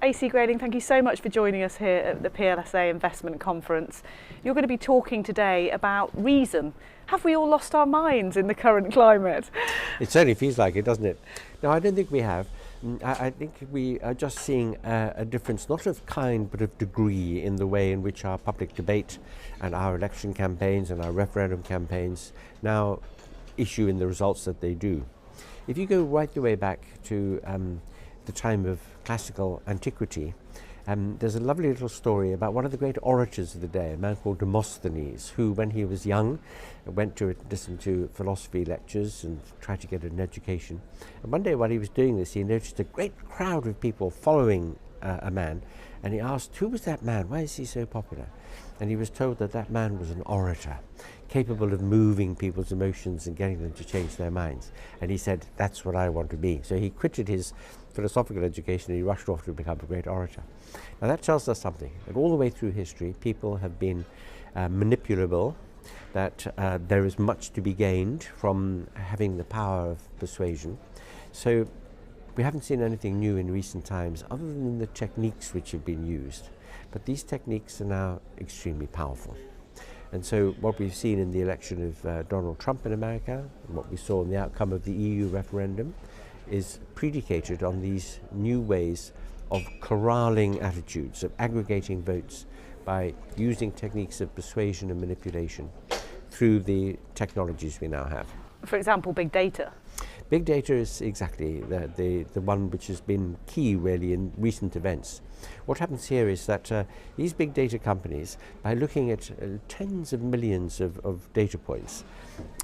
AC Grayling, thank you so much for joining us here at the PLSA Investment Conference. You're going to be talking today about reason. Have we all lost our minds in the current climate? It certainly feels like it, doesn't it? No, I don't think we have. I think we are just seeing a difference, not of kind, but of degree in the way in which our public debate and our election campaigns and our referendum campaigns now issue in the results that they do. If you go right the way back to the time of classical antiquity, there's a lovely little story about one of the great orators of the day, a man called Demosthenes, who, when he was young, went to listen to philosophy lectures and tried to get an education. And one day while he was doing this, he noticed a great crowd of people following a man, and he asked, who was that man? Why is he so popular? And he was told that that man was an orator, capable of moving people's emotions and getting them to change their minds. And he said, that's what I want to be. So he quitted his philosophical education and he rushed off to become a great orator. Now that tells us something, that all the way through history people have been manipulable, that there is much to be gained from having the power of persuasion. So we haven't seen anything new in recent times other than the techniques which have been used. But these techniques are now extremely powerful. And so what we've seen in the election of Donald Trump in America, and what we saw in the outcome of the EU referendum, is predicated on these new ways of corralling attitudes, of aggregating votes by using techniques of persuasion and manipulation through the technologies we now have. For example, big data. Big data is exactly the one which has been key really in recent events. What happens here is that these big data companies, by looking at tens of millions of data points,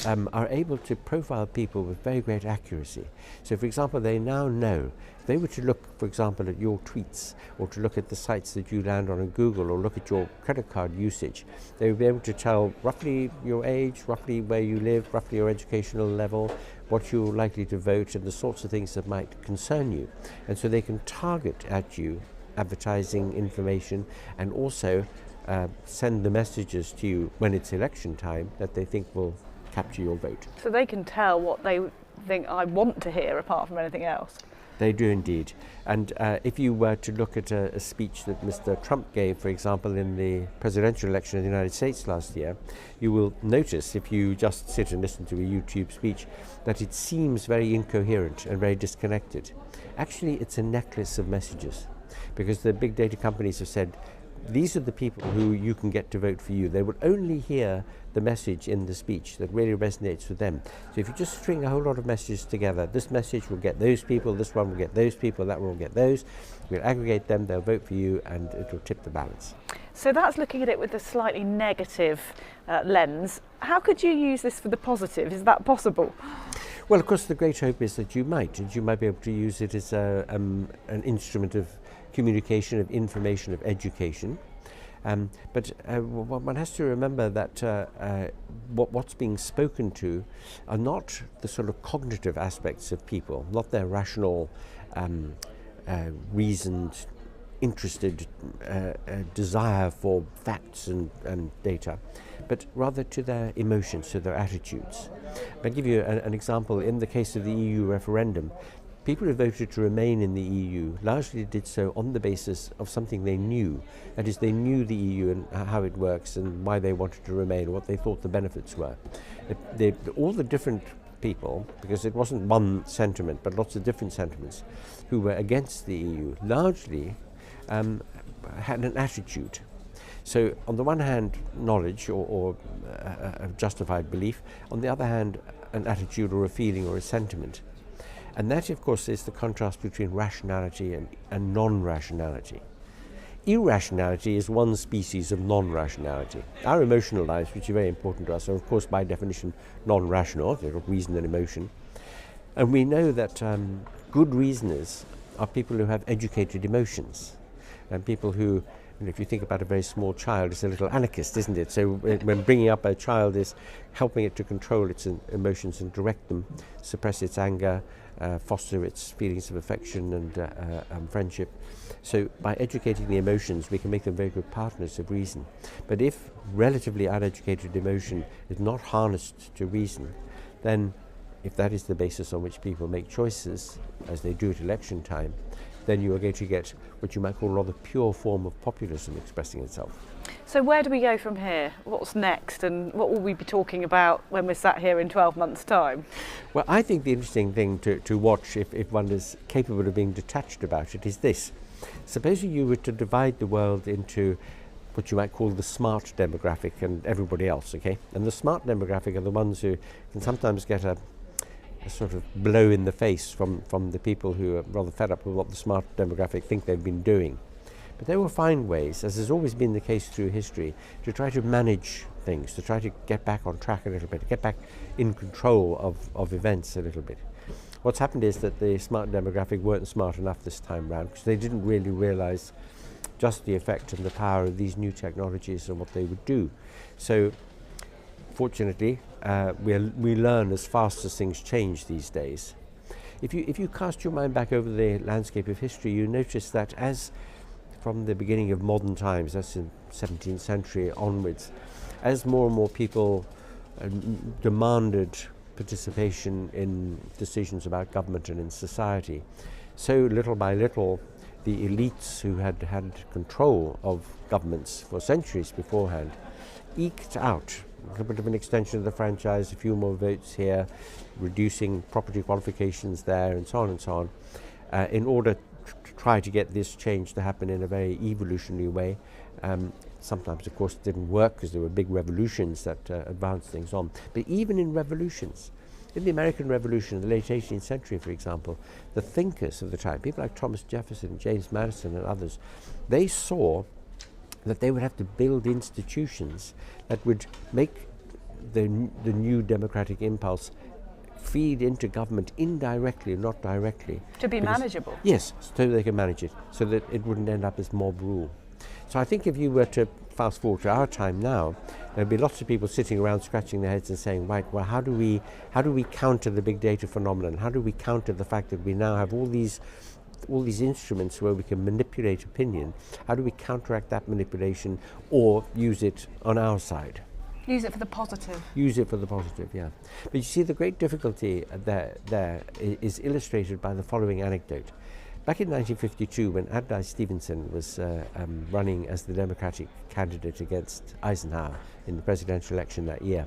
are able to profile people with very great accuracy. So for example, they now know, if they were to look, for example, at your tweets, or to look at the sites that you land on Google, or look at your credit card usage, they would be able to tell roughly your age, roughly where you live, roughly your educational level, what you're likely to vote, and the sorts of things that might concern you. And so they can target at you advertising information and also send the messages to you when it's election time that they think will capture your vote. So they can tell what they think I want to hear apart from anything else. They do indeed. And if you were to look at a speech that Mr. Trump gave, for example, in the presidential election in the United States last year, you will notice, if you just sit and listen to a YouTube speech, that it seems very incoherent and very disconnected. Actually, it's a necklace of messages, because the big data companies have said, these are the people who you can get to vote for you. They will only hear the message in the speech that really resonates with them. So if you just string a whole lot of messages together, this message will get those people, this one will get those people, that one will get those. We'll aggregate them, they'll vote for you, and it will tip the balance. So that's looking at it with a slightly negative lens. How could you use this for the positive? Is that possible? Well, of course, the great hope is that you might be able to use it as an instrument of communication, of information, of education. But one has to remember that what's being spoken to are not the sort of cognitive aspects of people, not their rational, reasoned, interested desire for facts and data, but rather to their emotions, to their attitudes. I'll give you an example. In the case of the EU referendum, people who voted to remain in the EU largely did so on the basis of something they knew. That is, they knew the EU and how it works and why they wanted to remain, what they thought the benefits were. All the different people, because it wasn't one sentiment, but lots of different sentiments, who were against the EU, largely had an attitude. So on the one hand, knowledge or a justified belief, on the other hand, an attitude or a feeling or a sentiment. And that, of course, is the contrast between rationality and non-rationality. Irrationality is one species of non-rationality. Our emotional lives, which are very important to us, are, of course, by definition, non-rational. They've got reason and emotion. And we know that good reasoners are people who have educated emotions, and people who, if you think about a very small child, it's a little anarchist, isn't it? So when bringing up a child is helping it to control its emotions and direct them, suppress its anger, foster its feelings of affection and friendship. So by educating the emotions, we can make them very good partners of reason. But if relatively uneducated emotion is not harnessed to reason, then if that is the basis on which people make choices, as they do at election time, then you are going to get what you might call a rather pure form of populism expressing itself. So where do we go from here? What's next, and what will we be talking about when we're sat here in 12 months' time? Well, I think the interesting thing to watch, if one is capable of being detached about it, is this. Supposing you were to divide the world into what you might call the smart demographic and everybody else, okay? And the smart demographic are the ones who can sometimes get a sort of blow in the face from the people who are rather fed up with what the smart demographic think they've been doing. But they will find ways, as has always been the case through history, to try to manage things, to try to get back on track a little bit, get back in control of events a little bit. What's happened is that the smart demographic weren't smart enough this time round, because they didn't really realize just the effect and the power of these new technologies and what they would do. So fortunately, we learn as fast as things change these days. If you cast your mind back over the landscape of history, you notice that as from the beginning of modern times, that's in 17th century onwards, as more and more people demanded participation in decisions about government and in society, so little by little the elites who had had control of governments for centuries beforehand eked out a little bit of an extension of the franchise, a few more votes here, reducing property qualifications there, and so on, in order to try to get this change to happen in a very evolutionary way. Sometimes, of course, it didn't work because there were big revolutions that advanced things on. But even in revolutions, in the American Revolution in the late 18th century, for example, the thinkers of the time, people like Thomas Jefferson, James Madison and others, they saw that they would have to build institutions that would make the new democratic impulse feed into government indirectly, not directly. To be manageable? Yes, so they can manage it, so that it wouldn't end up as mob rule. So I think if you were to fast forward to our time now, there'd be lots of people sitting around scratching their heads and saying, right, well, how do we counter the big data phenomenon? How do we counter the fact that we now have all these instruments where we can manipulate opinion? How do we counteract that manipulation or use it on our side? Use it for the positive. Use it for the positive, yeah. But you see, the great difficulty there is illustrated by the following anecdote. Back in 1952, when Adlai Stevenson was running as the Democratic candidate against Eisenhower in the presidential election that year,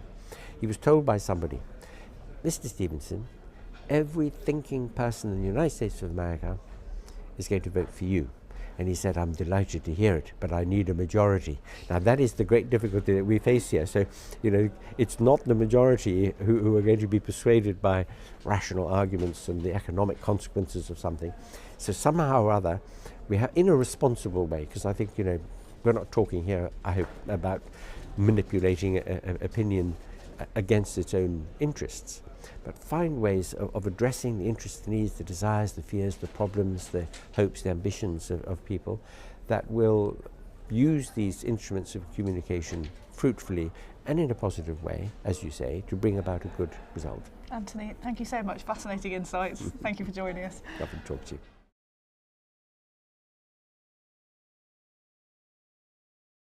he was told by somebody, Mr. Stevenson, every thinking person in the United States of America is going to vote for you. And he said, I'm delighted to hear it, but I need a majority. Now, that is the great difficulty that we face here. So, it's not the majority who are going to be persuaded by rational arguments and the economic consequences of something. So somehow or other, we have, in a responsible way, because I think, we're not talking here, I hope, about manipulating opinion against its own interests, but find ways of addressing the interests, the needs, the desires, the fears, the problems, the hopes, the ambitions of people that will use these instruments of communication fruitfully and in a positive way, as you say, to bring about a good result. Anthony, thank you so much. Fascinating insights. Thank you for joining us. Lovely to talk to you.